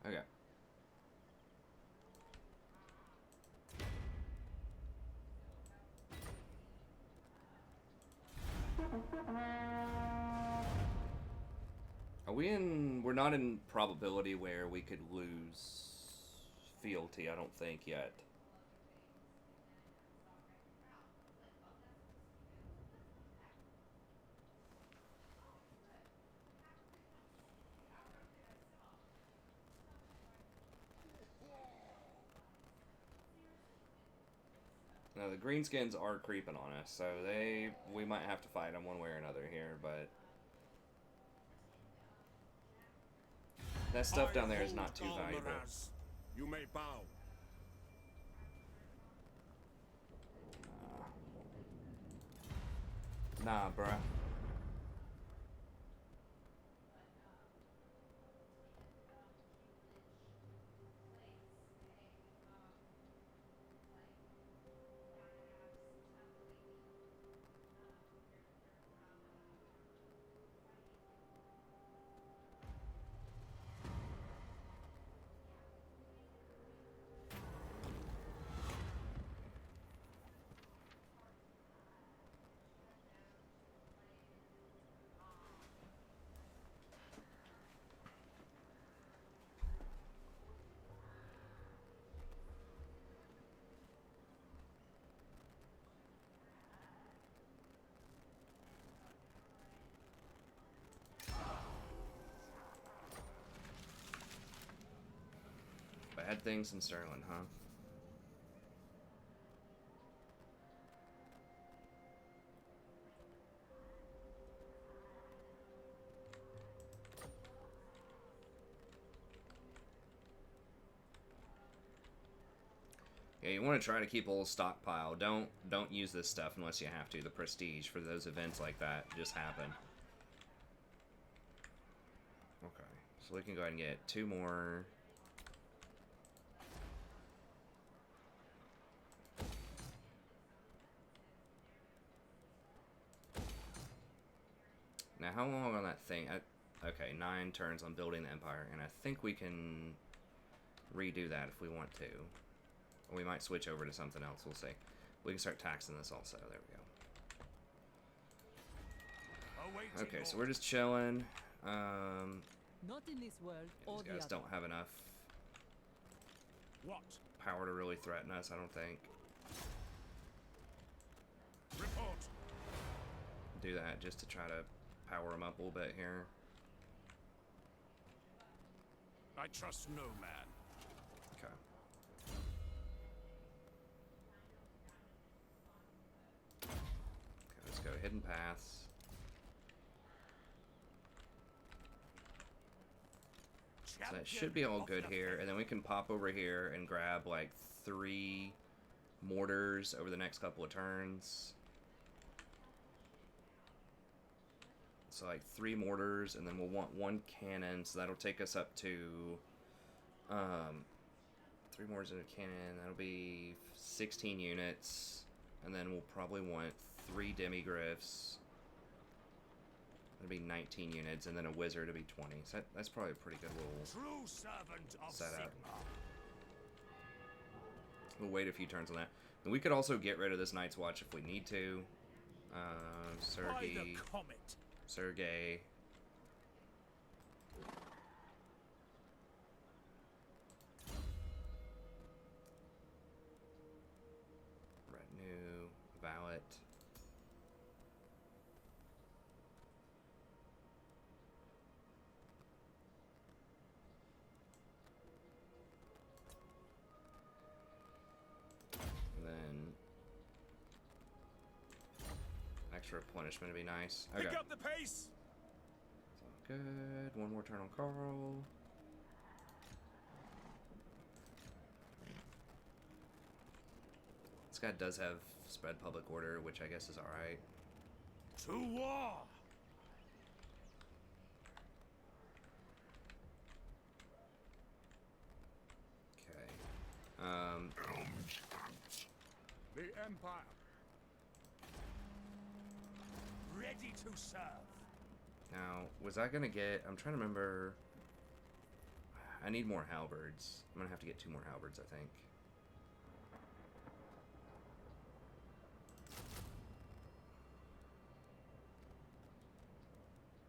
S1: Okay. Are we in... We're not in probability where we could lose fealty, I don't think, yet. Now, the greenskins are creeping on us, so we might have to fight them one way or another here, but... That stuff down there is not too valuable.
S4: You may bow.
S1: Nah, bruh. Bad things in Sterling, huh? Yeah, you want to try to keep a little stockpile. Don't use this stuff unless you have to. The prestige for those events like that just happen. Okay, so we can go ahead and get 2 more. Now, how long on that thing? Okay, 9 turns on building the empire, and I think we can redo that if we want to. Or we might switch over to something else, we'll see. We can start taxing this also, there we go.
S2: Awaiting
S1: Okay, so we're
S2: orders.
S1: just chilling.
S5: Not in this world or
S1: These
S5: the
S1: guys
S5: other.
S1: don't have enough
S2: What?
S1: power to really threaten us, I don't think.
S2: Report.
S1: Do that just to try to power them up a little bit here.
S2: I trust no man.
S1: Okay. Okay, let's go hidden paths. So that should be all good here, and then we can pop over here and grab like 3 mortars over the next couple of turns. So like 3 mortars, and then we'll want 1 cannon, so that'll take us up to 3 mortars and a cannon. That'll be 16 units, and then we'll probably want 3 demigriffs. That'll be 19 units, and then a wizard to be 20. So that's probably a pretty good little
S2: True servant of
S1: setup.
S2: Sigma.
S1: We'll wait a few turns on that. And we could also get rid of this Night's Watch if we need to.
S2: By
S1: Sergei.
S2: the comet.
S1: Sergei. Retinue. Valet. And then extra replenishment would be nice. Okay.
S2: Pick up the pace.
S1: It's all good. One more turn on Karl. This guy does have spread public order, which I guess is alright.
S2: To war.
S1: Okay.
S2: The Empire. Ready to serve.
S1: Now, was I gonna get... I'm trying to remember... I need more halberds. I'm gonna have to get 2 more halberds, I think.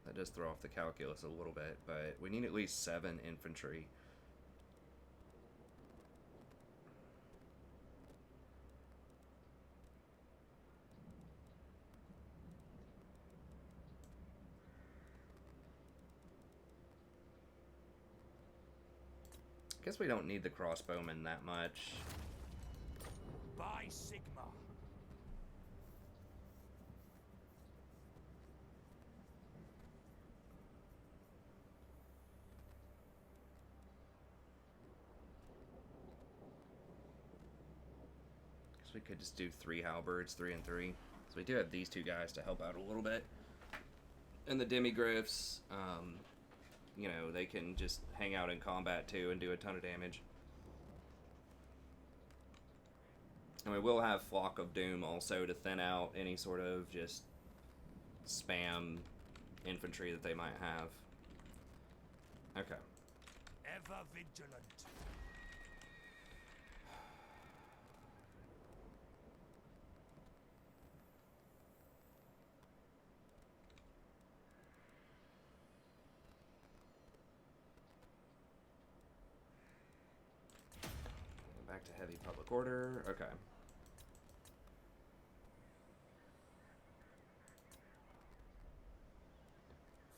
S1: That does throw off the calculus a little bit, but we need at least 7 infantry. Guess we don't need the crossbowmen that much.
S2: By Sigma.
S1: Guess we could just do 3 halberds, 3 and 3. So we do have these 2 guys to help out a little bit. And the demigriffs, you know, they can just hang out in combat too and do a ton of damage. And we will have Flock of Doom also to thin out any sort of just spam infantry that they might have. Okay.
S2: Ever vigilant.
S1: Back to heavy public order. Okay.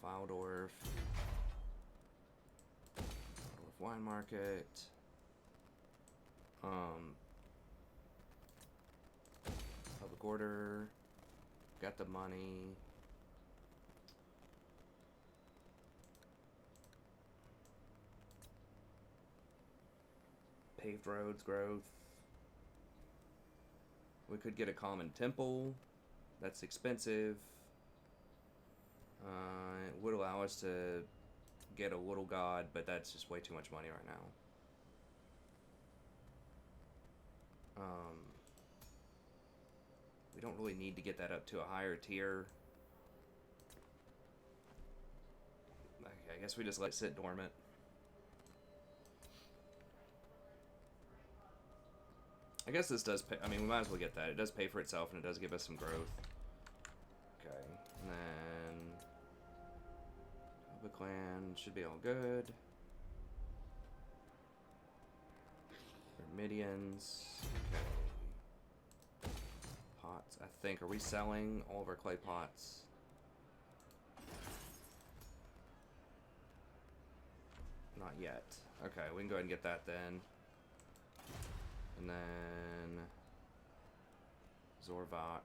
S1: Fildorf. Fildorf Wine Market. Public order. Got the money. Paved roads growth. We could get a common temple. That's expensive. It would allow us to get a little god, but that's just way too much money right now. We don't really need to get that up to a higher tier. Okay, I guess we just let it sit dormant. I guess this does pay. I mean, we might as well get that. It does pay for itself, and it does give us some growth. Okay, and then clan should be all good. Myrmidians. Okay. Pots. I think. Are we selling all of our clay pots? Not yet. Okay, we can go ahead and get that then. And then Zorvok.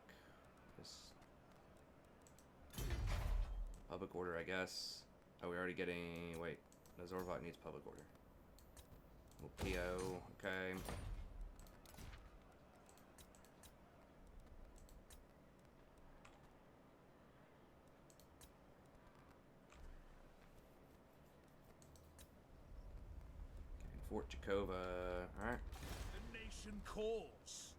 S1: Just public order, I guess. Oh, we're already getting. Wait, no, Zorvok needs public order. Little PO. Okay. Fort Jakova. Alright.
S2: The nation calls.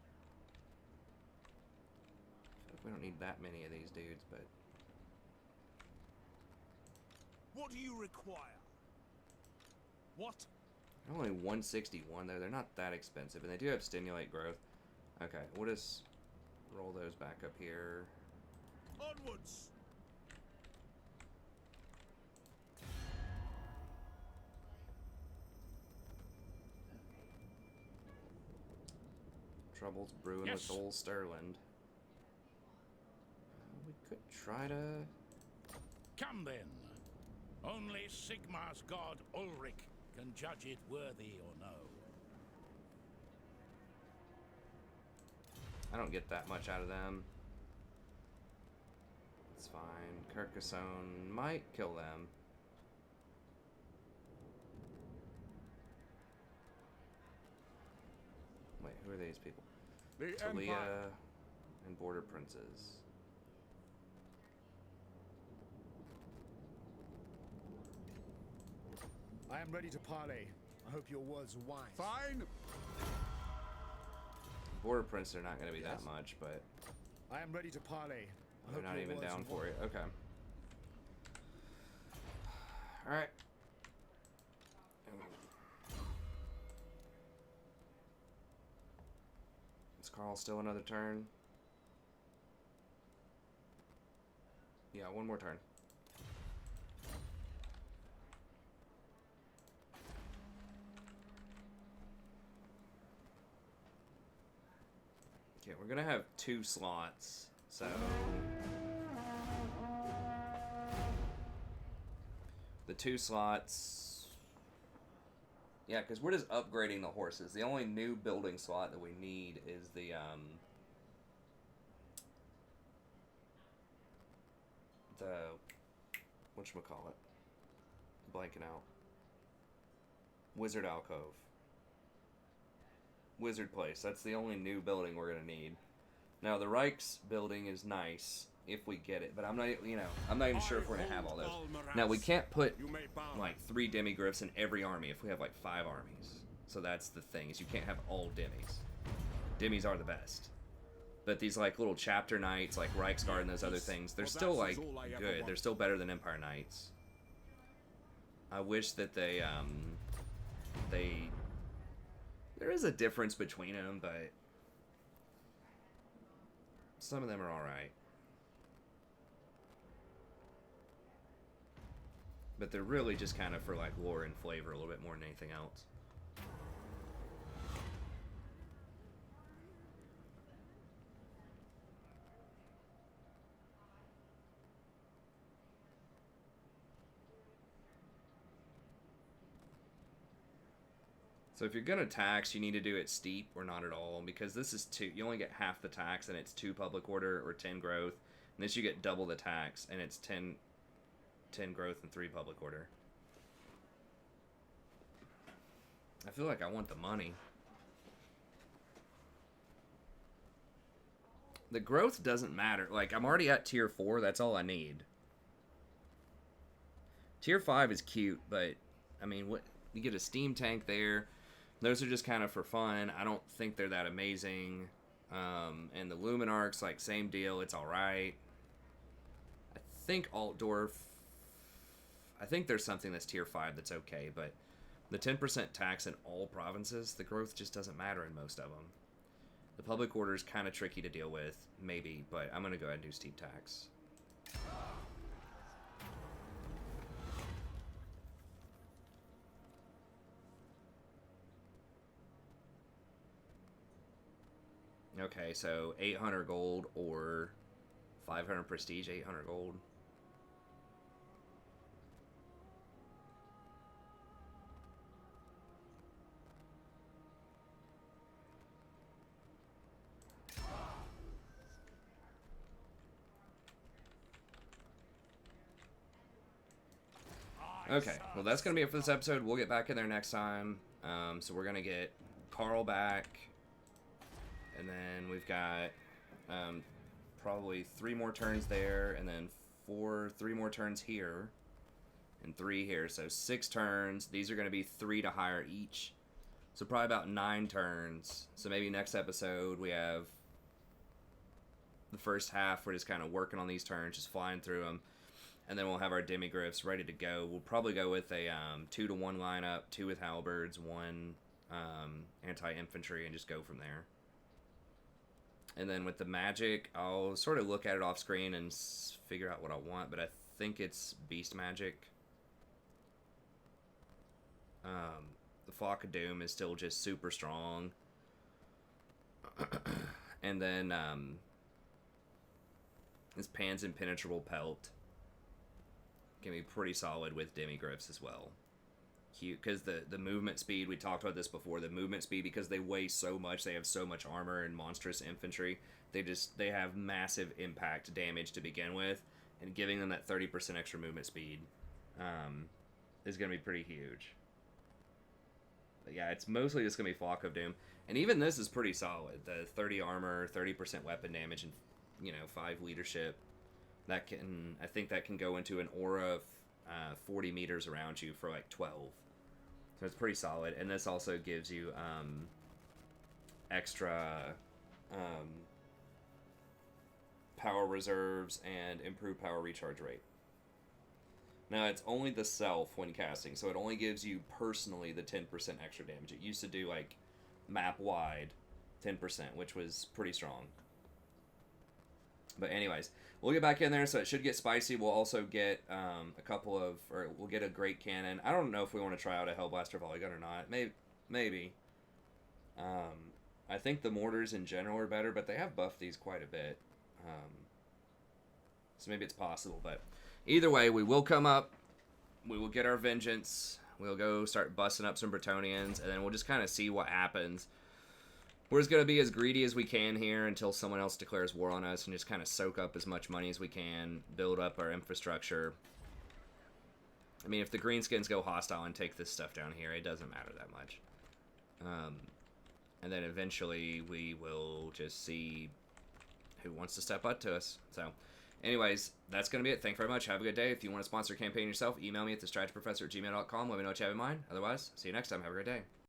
S1: We don't need that many of these dudes, but...
S2: What do you require? What?
S1: Only 161 though. They're not that expensive, and they do have stimulate growth. Okay, we'll just roll those back up here.
S2: Onwards.
S1: Troubles brewing
S2: Yes.
S1: with old Sterland. We could try to...
S2: Come then. Only Sigmar's god Ulrich can judge it worthy or no.
S1: I don't get that much out of them. It's fine. Carcassonne might kill them. Wait, who are these people?
S3: The
S1: Talia
S3: Empire.
S1: and Border Princes.
S6: I am ready to parley. I hope your words are wise.
S3: Fine.
S1: Border Prince are not going to be
S6: Yes?
S1: that much, but
S6: I am ready to parley. I
S1: they're
S6: hope
S1: not
S6: your
S1: even
S6: words
S1: down
S6: are
S1: for
S6: wise.
S1: it. Okay. Alright. Is Karl still another turn? Yeah, one more turn. Okay, we're gonna have 2 slots, so... The 2 slots... Yeah, because we're just upgrading the horses. The only new building slot that we need is the, whatchamacallit? Blanking out. Wizard Alcove. Wizard Place. That's the only new building we're gonna need. Now the Reichs building is nice if we get it, but I'm not, I'm not even sure if we're gonna have all those. Now we can't put
S3: You may bow.
S1: like 3 demigriffs in every army if we have like 5 armies. So that's the thing, is you can't have all demis. Demis are the best. But these like little chapter knights, like Reichsguard and those other things, they're still like good. They're still better than Empire Knights. I wish that they there is a difference between them, but some of them are alright. But they're really just kind of for like lore and flavor a little bit more than anything else. So if you're gonna tax, you need to do it steep or not at all, because this is 2. You only get half the tax, and it's 2 public order or 10 growth. And this you get double the tax, and it's 10 growth and 3 public order. I feel like I want the money. The growth doesn't matter. Like, I'm already at tier 4. That's all I need. Tier 5 is cute, but I mean, what you get a steam tank there. Those are just kind of for fun. I don't think they're that amazing. And the Luminarchs, like, same deal. It's alright. I think Altdorf... I think there's something that's tier 5 that's okay, but the 10% tax in all provinces, the growth just doesn't matter in most of them. The public order is kind of tricky to deal with, maybe, but I'm going to go ahead and do steep tax. Okay, so 800 gold or 500 prestige, 800 gold. Okay, well that's going to be it for this episode. We'll get back in there next time. So we're going to get Karl back. And then we've got probably 3 more turns there. And then 3 more turns here. And 3 here. So 6 turns. These are going to be 3 to hire each. So probably about 9 turns. So maybe next episode we have the first half. We're just kind of working on these turns. Just flying through them. And then we'll have our demigriffs ready to go. We'll probably go with a 2-to-1 lineup, 2 with halberds, 1 anti-infantry, and just go from there. And then with the magic, I'll sort of look at it off screen and figure out what I want, but I think it's beast magic. The Flock of Doom is still just super strong. And then this Pan's Impenetrable Pelt can be pretty solid with demigriffs as well. Cute, because the movement speed, we talked about this before, the movement speed, because they weigh so much, they have so much armor and monstrous infantry, they have massive impact damage to begin with, and giving them that 30% extra movement speed is going to be pretty huge. But yeah, it's mostly just going to be Flock of Doom, and even this is pretty solid. The 30 armor, 30% weapon damage, and 5 leadership. That can, I think that can go into an aura of 40 meters around you for like 12. So it's pretty solid. And this also gives you extra power reserves and improved power recharge rate. Now it's only the self when casting, so it only gives you personally the 10% extra damage. It used to do like map wide 10%, which was pretty strong. But anyways, we'll get back in there, so it should get spicy. We'll also get we'll get a great cannon. I don't know if we want to try out a Hellblaster volley gun or not. Maybe. I think the mortars in general are better, but they have buffed these quite a bit. So maybe it's possible, but either way, we will come up. We will get our vengeance. We'll go start busting up some Bretonnians, and then we'll just kind of see what happens. We're just going to be as greedy as we can here until someone else declares war on us and just kind of soak up as much money as we can, build up our infrastructure. I mean, if the greenskins go hostile and take this stuff down here, it doesn't matter that much. And then eventually we will just see who wants to step up to us. So, anyways, that's going to be it. Thank you very much. Have a good day. If you want to sponsor a campaign yourself, email me at thestrategyprofessor@gmail.com. Let me know what you have in mind. Otherwise, see you next time. Have a great day.